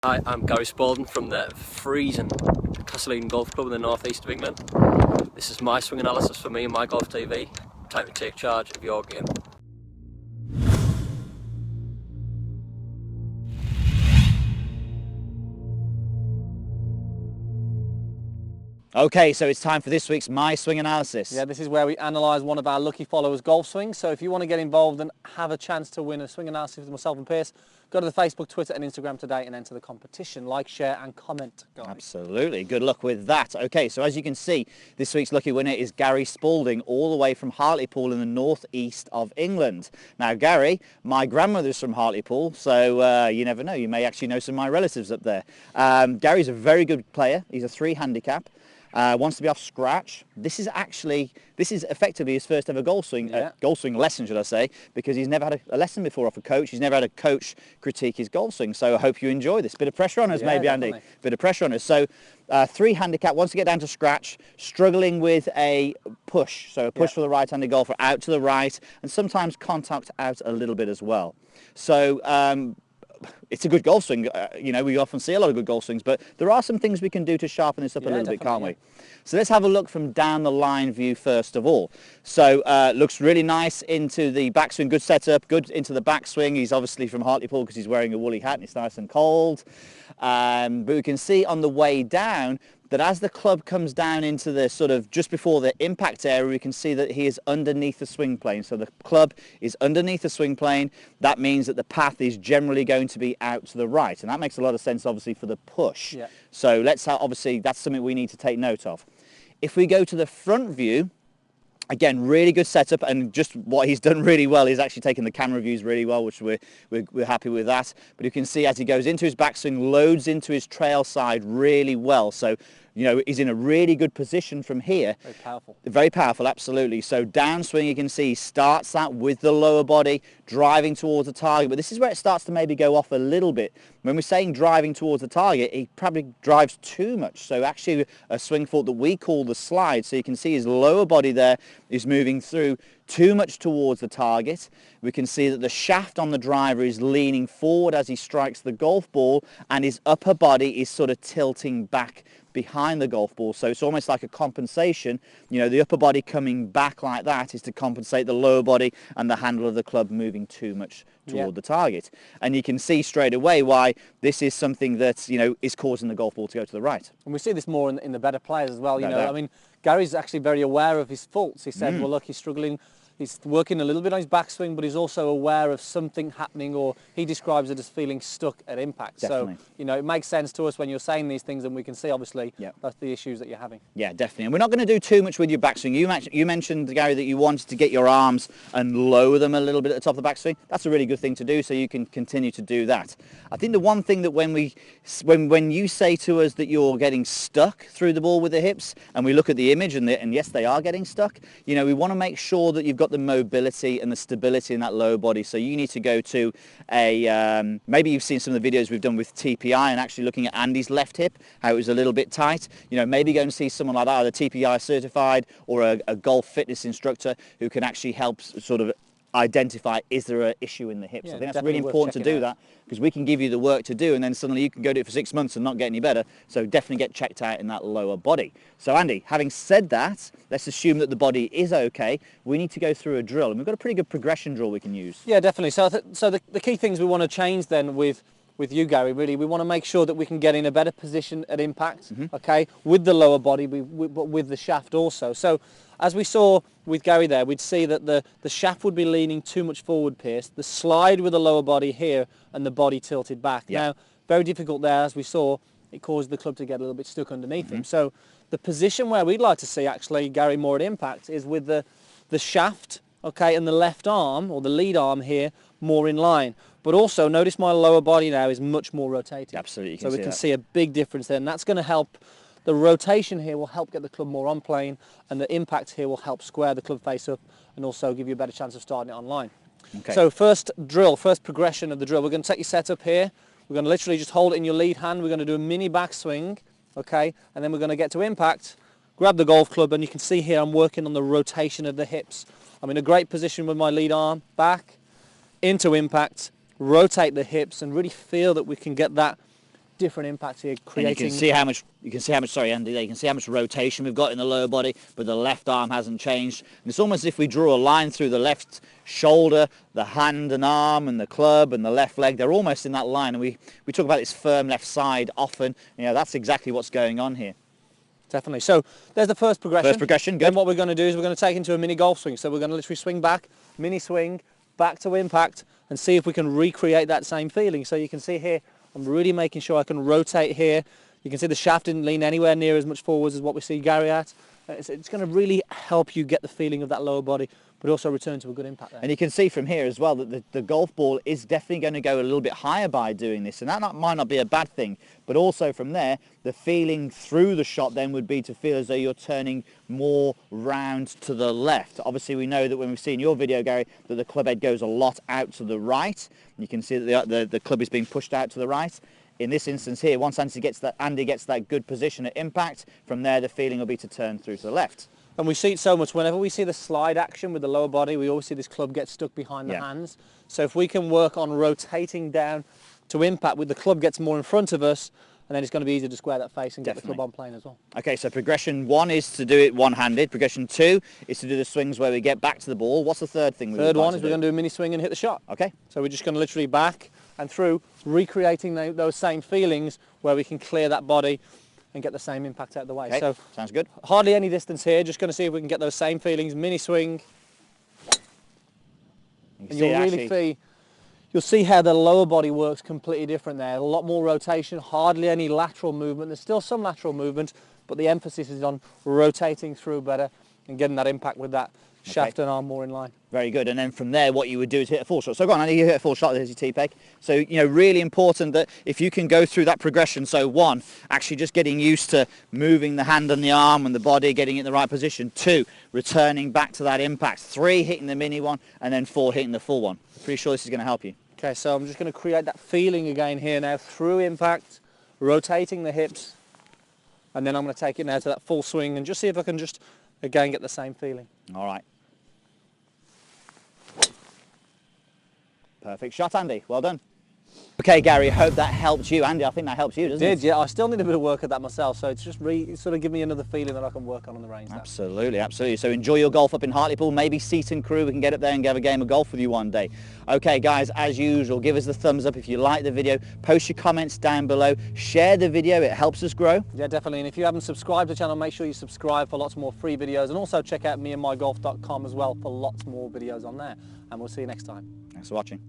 Hi, I'm Gary Spalding from the freezing Castle Eden Golf Club in the northeast of England. This is my swing analysis for me and my Golf TV. Time to take charge of your game. Okay, so it's time for this week's My Swing Analysis. Yeah, this is where we analyse one of our lucky followers' golf swings. So if you want to get involved and have a chance to win a swing analysis with myself and Pierce, go to the Facebook, Twitter and Instagram today and enter the competition. Like, share and comment, guys. Absolutely. Good luck with that. Okay, so as you can see, this week's lucky winner is Gary Spalding, all the way from Hartlepool in the northeast of England. Now, Gary, my grandmother's from Hartlepool, so you never know. You may actually know some of my relatives up there. Gary's a very good player. He's a 3 handicap. Wants to be off scratch. This is effectively his first ever golf swing lesson, should I say, because he's never had a lesson before off a coach. He's never had a coach critique his golf swing. So I hope you enjoy this. Bit of pressure on us, maybe, definitely. Andy. Bit of pressure on us. So 3 handicap, wants to get down to scratch, struggling with a push. So a push for the right-handed golfer out to the right, and sometimes contact out a little bit as well. So it's a good golf swing. You know, we often see a lot of good golf swings, but there are some things we can do to sharpen this up a little bit, can't we? So let's have a look from down the line view first of all. So looks really nice into the backswing, good setup, good into the backswing. He's obviously from Hartlepool because he's wearing a woolly hat and it's nice and cold. But we can see on the way down that as the club comes down into the sort of just before the impact area, we can see that he is underneath the swing plane. So the club is underneath the swing plane. That means that the path is generally going to be out to the right. And that makes a lot of sense, obviously, for the push. Yeah. So obviously, that's something we need to take note of. If we go to the front view, again, really good setup, and just what he's done really well is actually taking the camera views really well, which we're happy with that. But you can see as he goes into his backswing, loads into his trail side really well. So, you know, he's in a really good position from here. Very powerful. Very powerful, absolutely. So downswing, you can see, he starts that with the lower body, driving towards the target. But this is where it starts to maybe go off a little bit. When we're saying driving towards the target, he probably drives too much. So actually a swing fault that we call the slide. So you can see his lower body there is moving through too much towards the target. We can see that the shaft on the driver is leaning forward as he strikes the golf ball, and his upper body is sort of tilting back behind the golf ball. So it's almost like a compensation. You know, the upper body coming back like that is to compensate the lower body and the handle of the club moving too much toward the target. And you can see straight away why this is something that, you know, is causing the golf ball to go to the right. And we see this more in the better players as well. You know, I mean, Gary's actually very aware of his faults. He said, well, look, he's struggling. He's working a little bit on his backswing, but he's also aware of something happening, or he describes it as feeling stuck at impact. Definitely. So, you know, it makes sense to us when you're saying these things, and we can see, obviously, that's the issues that you're having. Yeah, definitely. And we're not going to do too much with your backswing. You mentioned, Gary, that you wanted to get your arms and lower them a little bit at the top of the backswing. That's a really good thing to do, so you can continue to do that. I think the one thing that when you say to us that you're getting stuck through the ball with the hips, and we look at the image, and yes, they are getting stuck, you know, we want to make sure that you've got the mobility and the stability in that lower body. So you need to go to maybe you've seen some of the videos we've done with TPI and actually looking at Andy's left hip, how it was a little bit tight. You know, maybe go and see someone like that, either TPI certified or a golf fitness instructor who can actually help sort of identify, is there an issue in the hips? I think that's really important to do that, because we can give you the work to do, and then suddenly you can go do it for 6 months and not get any better. So definitely get checked out in that lower body. So Andy, having said that, let's assume that the body is okay. We need to go through a drill, and we've got a pretty good progression drill we can use. Yeah, definitely. So the key things we want to change then with you, Gary, really, we want to make sure that we can get in a better position at impact, okay, with the lower body, but with the shaft also. So as we saw with Gary there, we'd see that the shaft would be leaning too much forward, Pierce. The slide with the lower body here and the body tilted back. Now, very difficult there, as we saw. It caused the club to get a little bit stuck underneath him. So the position where we'd like to see, actually, Gary, more at impact is with the shaft, okay, and the left arm, or the lead arm here, more in line. But also, notice my lower body now is much more rotated. Absolutely. So we can see a big difference there, and that's going to help. The rotation here will help get the club more on plane, and the impact here will help square the club face up and also give you a better chance of starting it on line. Okay. So first progression of the drill, we're going to take your setup here. We're going to literally just hold it in your lead hand. We're going to do a mini backswing, okay, and then we're going to get to impact, grab the golf club, and you can see here I'm working on the rotation of the hips. I'm in a great position with my lead arm, back, into impact, rotate the hips, and really feel that we can get that different impacts here, And creating... you can see how much, sorry Andy, you can see how much rotation we've got in the lower body, but the left arm hasn't changed. And it's almost as if we drew a line through the left shoulder, the hand and arm and the club and the left leg. They're almost in that line, and we talk about this firm left side often. You know, that's exactly what's going on here. Definitely. So there's the first progression. First progression, good. Then what we're going to do is we're going to take into a mini golf swing. So we're going to literally swing back, mini swing, back to impact, and see if we can recreate that same feeling. So you can see here, I'm really making sure I can rotate here. You can see the shaft didn't lean anywhere near as much forwards as what we see Gary at. It's going to really help you get the feeling of that lower body, but also return to a good impact there. And you can see from here as well that the golf ball is definitely going to go a little bit higher by doing this, and that might not be a bad thing, but also from there, the feeling through the shot then would be to feel as though you're turning more round to the left. Obviously we know that when we've seen your video, Gary, that the club head goes a lot out to the right. You can see that the club is being pushed out to the right. In this instance here, once Andy gets that good position at impact, from there the feeling will be to turn through to the left. And we see it so much. Whenever we see the slide action with the lower body, we always see this club get stuck behind the hands. So if we can work on rotating down to impact with the club gets more in front of us, and then it's going to be easier to square that face and get the club on plane as well. Okay, so progression 1 is to do it one-handed. Progression 2 is to do the swings where we get back to the ball. What's the third thing? Third one is we're going to do a mini swing and hit the shot. Okay. So we're just going to literally back and through, recreating those same feelings where we can clear that body and get the same impact out of the way. Okay, so sounds good. Hardly any distance here, just going to see if we can get those same feelings, mini swing. And you'll see how the lower body works completely different there. A lot more rotation, hardly any lateral movement. There's still some lateral movement, but the emphasis is on rotating through better and getting that impact with that shaft and arm more in line. Very good. And then from there, what you would do is hit a full shot. So go on, Andy, you hit a full shot. There's your T-peg. So, you know, really important that if you can go through that progression. So 1, actually just getting used to moving the hand and the arm and the body, getting it in the right position. 2, returning back to that impact. 3, hitting the mini one, and then 4, hitting the full one. Pretty sure this is going to help you. Okay, so I'm just going to create that feeling again here now through impact, rotating the hips, and then I'm going to take it now to that full swing and just see if I can just again get the same feeling. All right. Perfect shot, Andy. Well done. Okay, Gary, hope that helped you. Andy, I think that helps you, doesn't it? It did, yeah. I still need a bit of work at that myself, so it's just sort of give me another feeling that I can work on the range. Absolutely, absolutely. So enjoy your golf up in Hartlepool. Maybe Seaton Crew, we can get up there and have a game of golf with you one day. Okay, guys, as usual, give us the thumbs up if you like the video. Post your comments down below. Share the video. It helps us grow. Yeah, definitely. And if you haven't subscribed to the channel, make sure you subscribe for lots more free videos. And also check out meandmygolf.com as well for lots more videos on there. And we'll see you next time. Thanks for watching.